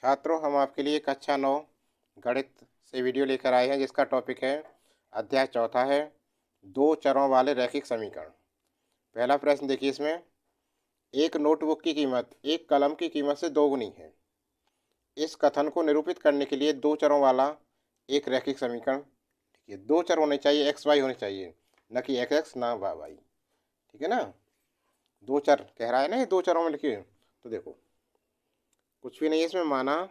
छात्रों, हम आपके लिए कक्षा 9 गणित से वीडियो लेकर आए हैं, जिसका टॉपिक है अध्याय चौथा है दो चरों वाले रैखिक समीकरण। पहला प्रश्न देखिए, इसमें एक नोटबुक की कीमत एक कलम की कीमत से दोगुनी है। इस कथन को निरूपित करने के लिए दो चरों वाला एक रैखिक समीकरण, ठीक है, दो चर होने चाहिए, एक्स वाई होने चाहिए, न कि एक्स एक्स ना वाई वाई, ठीक है ना। दो चर कह रहा है ना, ये दो चरों में लिखिए। तो देखो, कुछ भी नहीं है इसमें, माना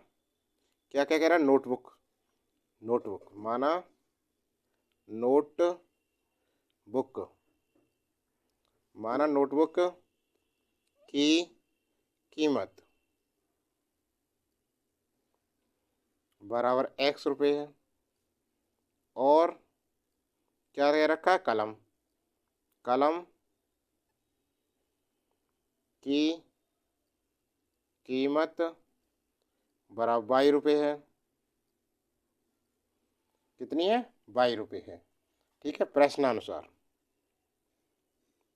क्या क्या कह रहा है, नोटबुक, नोटबुक माना नोट बुक, माना नोटबुक की कीमत बराबर एक्स रुपये है। और क्या कह रखा है, कलम, कलम की कीमत बराबर 22 रुपये है। कितनी है, 22 रुपये है, ठीक है। प्रश्नानुसार,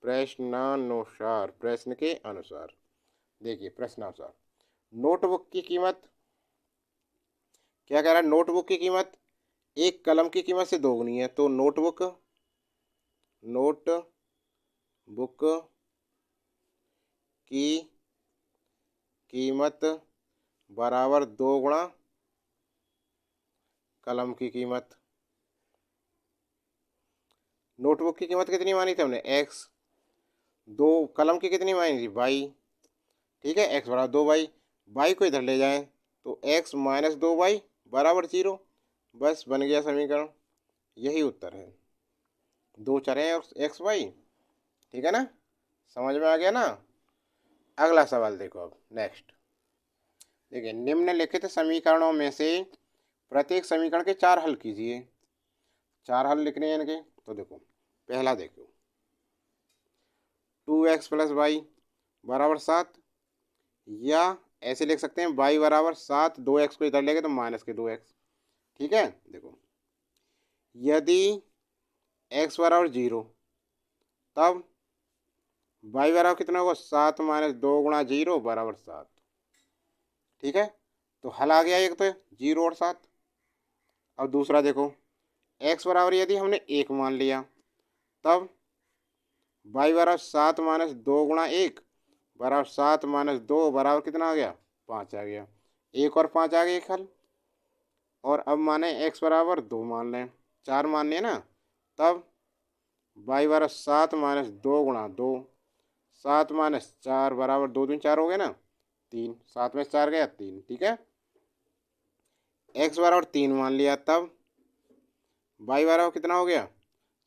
प्रश्नानुसार, प्रश्न के अनुसार देखिए, प्रश्नानुसार नोटबुक की कीमत क्या कह रहा है, नोटबुक की कीमत एक कलम की कीमत से दोगुनी है। तो नोटबुक, नोटबुक की कीमत बराबर 2 गुणा कलम की कीमत। नोटबुक की कीमत कितनी मानी थी हमने, एक्स। दो कलम की कितनी मानी थी, बाई, ठीक है। एक्स बराबर 2 बाई, बाई को इधर ले जाएं तो एक्स माइनस 2 बाई बराबर 0। बस बन गया समीकरण, यही उत्तर है। दो चर हैं एक्स वाई, ठीक है ना, समझ में आ गया ना। अगला सवाल देखो, अब नेक्स्ट देखिए, निम्नलिखित समीकरणों में से प्रत्येक समीकरण के 4 हल कीजिए। 4 हल लिखने हैं इनके। तो देखो, पहला देखो, 2x+y बराबर 7, या ऐसे लिख सकते हैं y बराबर 7, 2x को इधर लेंगे तो माइनस के 2x, ठीक है। देखो, यदि x बराबर 0, तब y बराबर कितना होगा, 7 माइनस 2 गुणा 0 बराबर 7, ठीक है। तो हल आ गया एक, तो 0 और 7। अब दूसरा देखो, x बराबर यदि हमने 1 मान लिया, तब y बराबर 7 माइनस 2 गुणा 1 बराबर 7 माइनस 2 बराबर कितना आ गया, 5 आ गया। 1 और 5 आ गया एक हल। और अब माने x बराबर 2 मान लें, 4 मान लें ना, तब y बराबर 7 माइनस 2 गुणा 2, 7 माइनस 4 बराबर 2 दूनी 4 हो गया ना, 3, 7 में 4 गया 3, ठीक है। x बराबर 3 मान लिया, तब y बराबर कितना हो गया,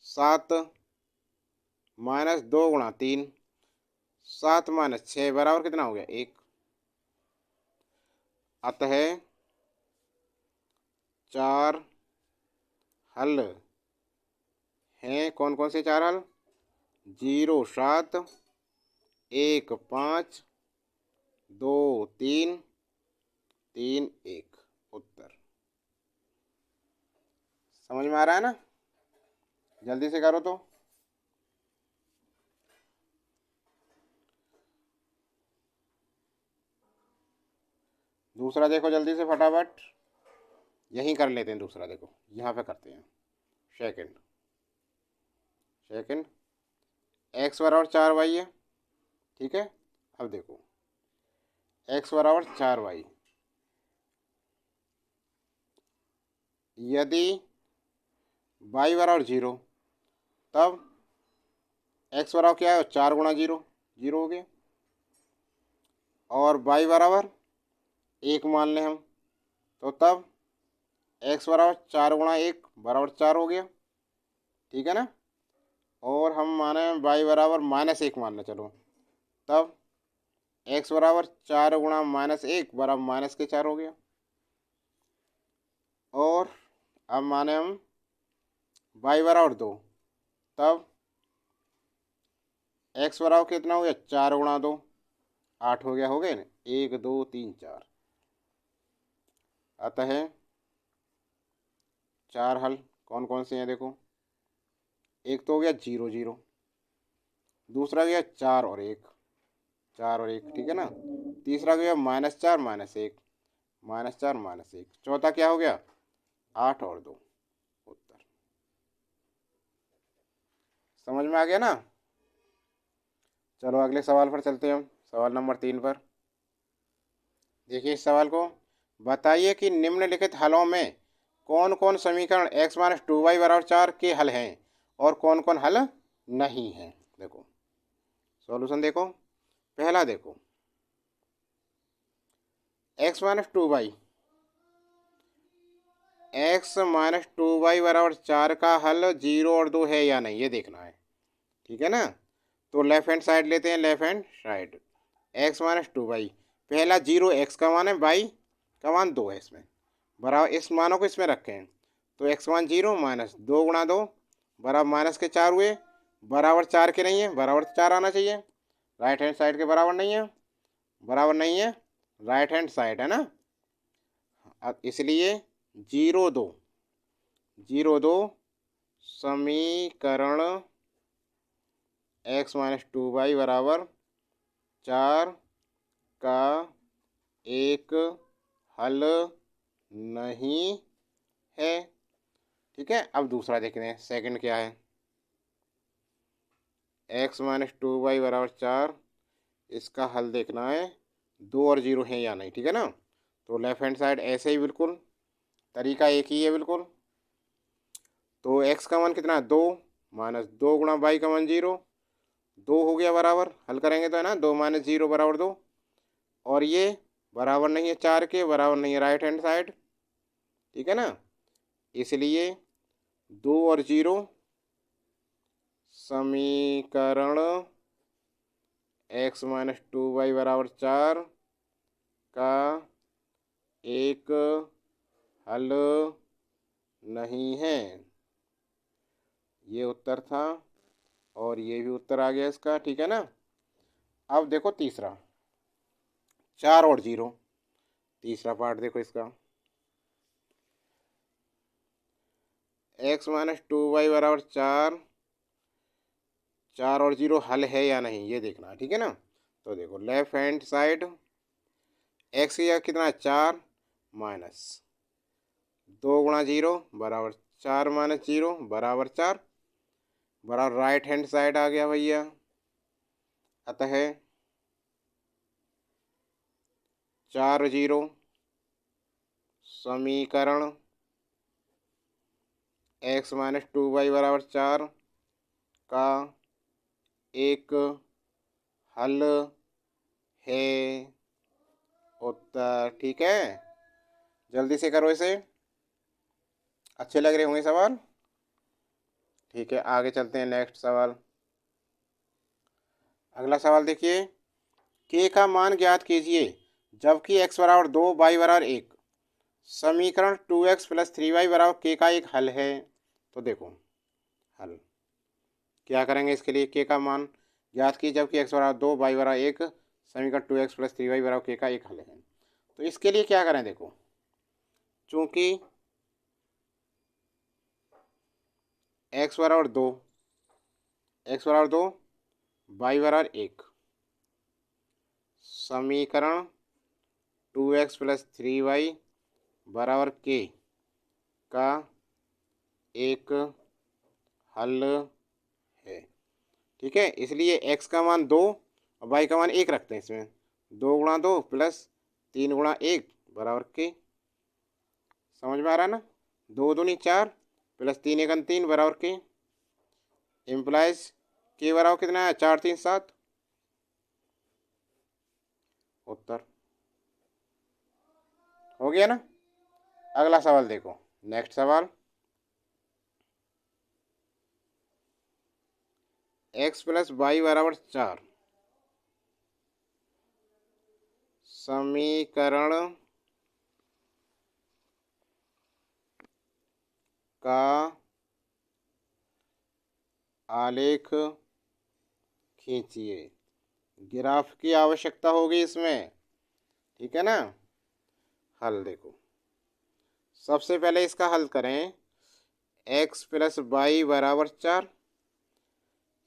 7 माइनस 2 गुणा 3, 7 माइनस 6 बराबर कितना हो गया, 1। अतः 4 हल हैं। कौन कौन से 4 हल, 0 7, 1 5, 2 3, 3 1, उत्तर। समझ में आ रहा है ना, जल्दी से करो। तो दूसरा देखो जल्दी से फटाफट, यहीं कर लेते हैं दूसरा, देखो यहाँ पे करते हैं। सेकंड, सेकंड एक्स बराबर 4 वाई है, ठीक है। अब देखो, एक्स बराबर 4 वाई, यदि वाई बराबर 0, तब एक्स बराबर क्या है, 4 गुणा 0, 0 हो गया। और वाई बराबर 1 मान लें हम, तो तब एक्स बराबर 4 गुणा 1 बराबर 4 हो गया, ठीक है ना। और हम माने वाई बराबर -1 मान लें, चलो, तब एक्स बराबर 4 गुणा -1 बराबर -4 हो गया। और अब माने हम वाई बराबर 2, तब एक्स बराबर कितना हो गया, 4 गुणा 2, 8 हो गया, हो गए ना, 1 2 3 4। अतः 4 हल कौन कौन से हैं, देखो, एक तो हो गया 0 0, दूसरा गया 4 और 1, 4 और 1, ठीक है ना। तीसरा गया -4 -1, -4 -1, चौथा क्या हो गया 8 और 2 उत्तर। समझ में आ गया ना। चलो अगले सवाल पर चलते हैं हम, सवाल नंबर 3 पर। देखिए इस सवाल को, बताइए कि निम्नलिखित हलों में कौन कौन समीकरण x-2y = 4 के हल हैं और कौन कौन हल नहीं हैं। देखो सॉल्यूशन देखो, पहला देखो x-2y x-2y = 4 का हल 0 और 2 है या नहीं, ये देखना है। ठीक है ना। तो लेफ्ट हैंड साइड लेते हैं, लेफ्ट हैंड साइड x-2y, पहला 0 x का मान है, y का मान 2 है, इसमें बराबर इस मानों को इसमें रखें तो x मान 0 -2 × 2 बराबर माइनस के 4 हुए, बराबर 4 के नहीं है, बराबर 4 आना चाहिए। राइट हैंड साइड के बराबर नहीं है, बराबर नहीं है, राइट हैंड साइड है ना। अब इसलिए 0 2 समीकरण x-2y = 4 का एक हल नहीं है। ठीक है। अब दूसरा देखते हैं, सेकंड क्या है, x-2y = 4, इसका हल देखना है 2 और 0 है या नहीं। ठीक है ना। तो लेफ्ट हैंड साइड ऐसे ही बिल्कुल तरीका एक ही है बिल्कुल। तो x का मान कितना है 2 -2 × y का मान 0, 2 हो गया बराबर, हल करेंगे तो है ना 2 - 0 = 2, और ये बराबर नहीं है 4 के, बराबर नहीं है राइट हैंड साइड। ठीक है ना। इसलिए 2 और 0 समीकरण x-2y = 4 का एक हल नहीं है। ये उत्तर था और ये भी उत्तर आ गया इसका। ठीक है ना। अब देखो तीसरा, 4 और 0, तीसरा पार्ट देखो इसका, x-2y = 4, 4 और 0 हल है या नहीं, ये देखना है। ठीक है ना। तो देखो लेफ्ट हैंड साइड x या कितना 4 -2 × 0 बराबर 4 - 0 बराबर 4, बराबर राइट हैंड साइड आ गया भैया। अतः 4 0 समीकरण x-2y = 4 का एक हल है उत्तर। ठीक है। जल्दी से करो इसे, अच्छे लग रहे होंगे सवाल। ठीक है, आगे चलते हैं नेक्स्ट सवाल। अगला सवाल देखिए, k का मान ज्ञात कीजिए जबकि x = 2 y = 1, समीकरण 2x + 3y = k का एक हल है। तो देखो हल क्या करेंगे, इसके लिए k का मान ज्ञात कीजिए जबकि x = 2 y = 1, समीकरण 2x + 3y = k का एक हल है। तो इसके लिए क्या करें, देखो चूंकि x = 2 y = 1, समीकरण 2x + 3y = k का एक हल है। ठीक है। इसलिए x का मान 2 और y का मान 1 रखते हैं इसमें, 2 × 2 + 3 × 1 = k। समझ में आ रहा है ना। 2 दूनी 4 + 3 × 3 = k, इम्प्लाइज k बराबर कितना है 4 3 7 उत्तर हो गया ना। अगला सवाल देखो, नेक्स्ट सवाल, x + y = 4, समीकरण का आलेख खींचिए। ग्राफ की आवश्यकता होगी इसमें। ठीक है ना। हल देखो, सबसे पहले इसका हल करें, x + y = 4,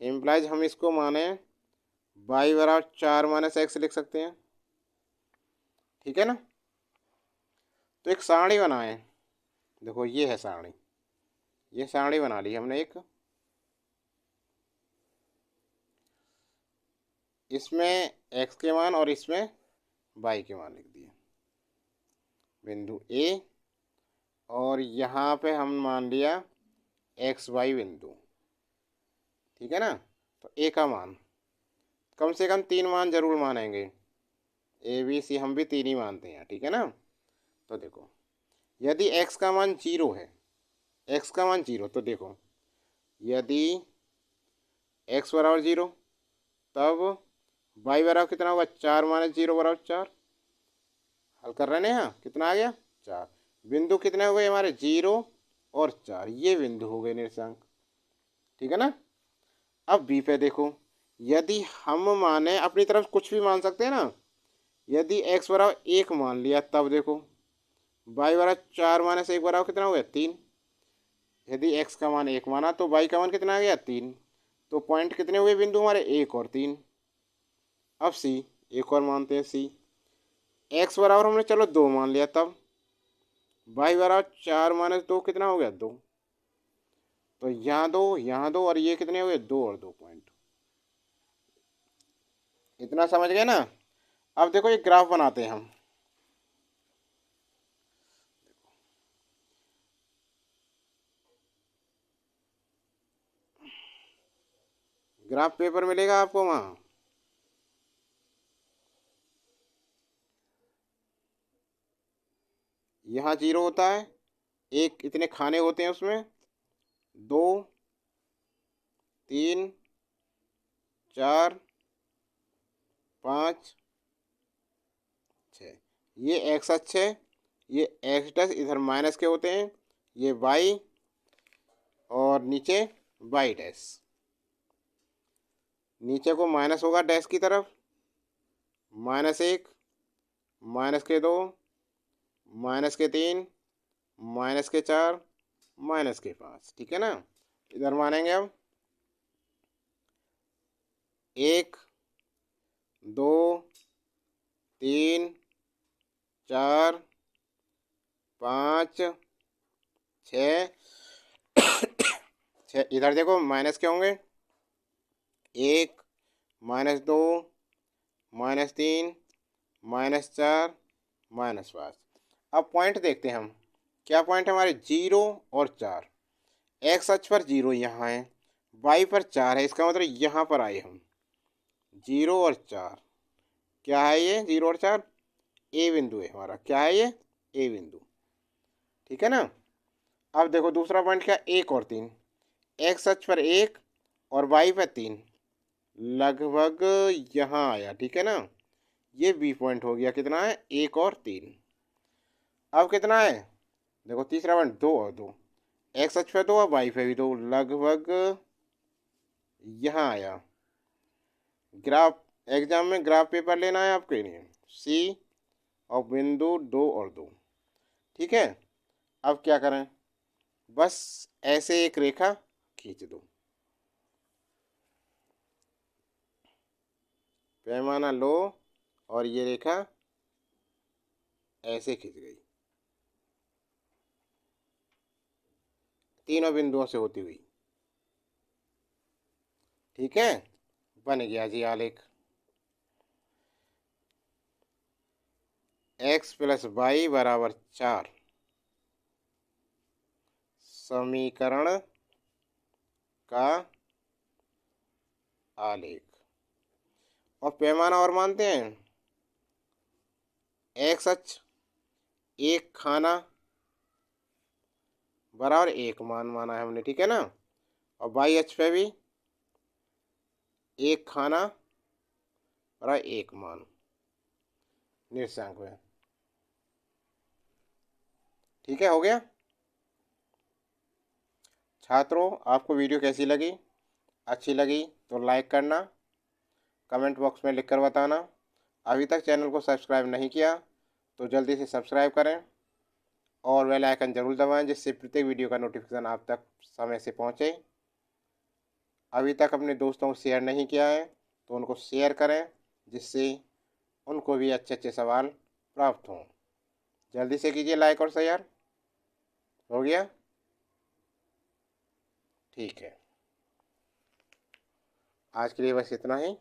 इम्प्लाइज हम इसको माने y = 4 - x लिख सकते हैं। ठीक है ना। तो एक सारणी बनाएं। देखो ये है सारणी, ये सारणी बना ली हमने एक। इसमें x के मान और इसमें y के मान लिख दिए, बिंदु A, और यहाँ पे हम मान लिया एक्स वाई बिंदु, ठीक है ना। तो ए का मान कम से कम 3 मान जरूर मानेंगे, ए बी सी हम भी 3 ही मानते हैं, ठीक है ना। तो देखो यदि x का मान 0 है, x का मान 0, तो देखो यदि x बराबर 0 तब y बराबर कितना होगा, 4 माइनस 0 बराबर 4। हल कर रहे हैं यहाँ, कितना आ गया 4। बिंदु कितने हो गए हमारे, 0 और 4, ये बिंदु हो गए निर्देशांक, ठीक है ना। अब बी पे देखो, यदि हम माने अपनी तरफ कुछ भी मान सकते हैं ना, यदि x बराबर 1 मान लिया तब देखो y बराबर 4 माइनस 1 बराबर कितना हो गया 3। यदि x का मान 1 माना तो y का मान कितना आ गया 3। तो पॉइंट कितने हुए बिंदु हमारे, 1 और 3। अब सी, एक और मानते हैं सी। x बराबर हमने चलो 2 मान लिया, तब y बराबर 4 माइनस 2 कितना हो गया 2। तो यहाँ 2 यहाँ 2 और ये कितने हो गए 2 और 2 पॉइंट। इतना समझ गए ना। अब देखो एक ग्राफ बनाते हैं हम। ग्राफ पेपर मिलेगा आपको वहाँ। यहाँ 0 होता है, एक इतने खाने होते हैं उसमें, 2 3 4 5 6, ये एक्स अक्ष है, ये एक्स डैश इधर माइनस के होते हैं, ये वाई और नीचे वाई डैश। नीचे को माइनस होगा डैश की तरफ, -1 -2 -3 -4 -5, ठीक है ना। इधर मानेंगे अब 1 2 3 4 5 6 6। इधर देखो माइनस के होंगे, 1 -2 -3 -4 -5। अब पॉइंट देखते हैं हम, क्या पॉइंट है हमारे 0 और 4। एक्स अक्ष पर 0 यहाँ है, वाई पर 4 है, इसका मतलब यहाँ पर आए हम 0 और 4। क्या है ये 0 और 4, ए बिंदु है हमारा, क्या है ये ए बिंदु, ठीक है ना। अब देखो दूसरा पॉइंट क्या, 1 और 3। एक्स अक्ष पर 1 और वाई पर 3, लगभग यहाँ आया, ठीक है ना। ये बी पॉइंट हो गया, कितना है 1 और 3। अब कितना है देखो तीसरा पॉइंट 2 और 2, एक्स अक्ष पे 2 और वाई पे भी 2, लगभग यहाँ आया। ग्राफ एग्जाम में ग्राफ पेपर लेना है आपके लिए, सी और बिंदु 2 और 2, ठीक है। अब क्या करें, बस ऐसे एक रेखा खींच दो, पैमाना लो और ये रेखा ऐसे खींच गई, तीनों बिंदुओं से होती हुई, ठीक है। बन गया जी आलेख। x + y = 4 समीकरण का आलेख। और पैमाना और मानते हैं, x अक्ष एक खाना बराबर 1 मान माना है हमने, ठीक है ना। और y अक्ष पे भी एक खाना बराबर 1 मान निर्देशांक में, ठीक है। हो गया छात्रों, आपको वीडियो कैसी लगी, अच्छी लगी तो लाइक करना, कमेंट बॉक्स में लिखकर बताना। अभी तक चैनल को सब्सक्राइब नहीं किया तो जल्दी से सब्सक्राइब करें और बेल आइकन जरूर दबाएं, जिससे प्रत्येक वीडियो का नोटिफिकेशन आप तक समय से पहुंचे। अभी तक अपने दोस्तों को शेयर नहीं किया है तो उनको शेयर करें, जिससे उनको भी अच्छे अच्छे सवाल प्राप्त हों। जल्दी से कीजिए लाइक और शेयर। हो गया? ठीक है, आज के लिए बस इतना ही।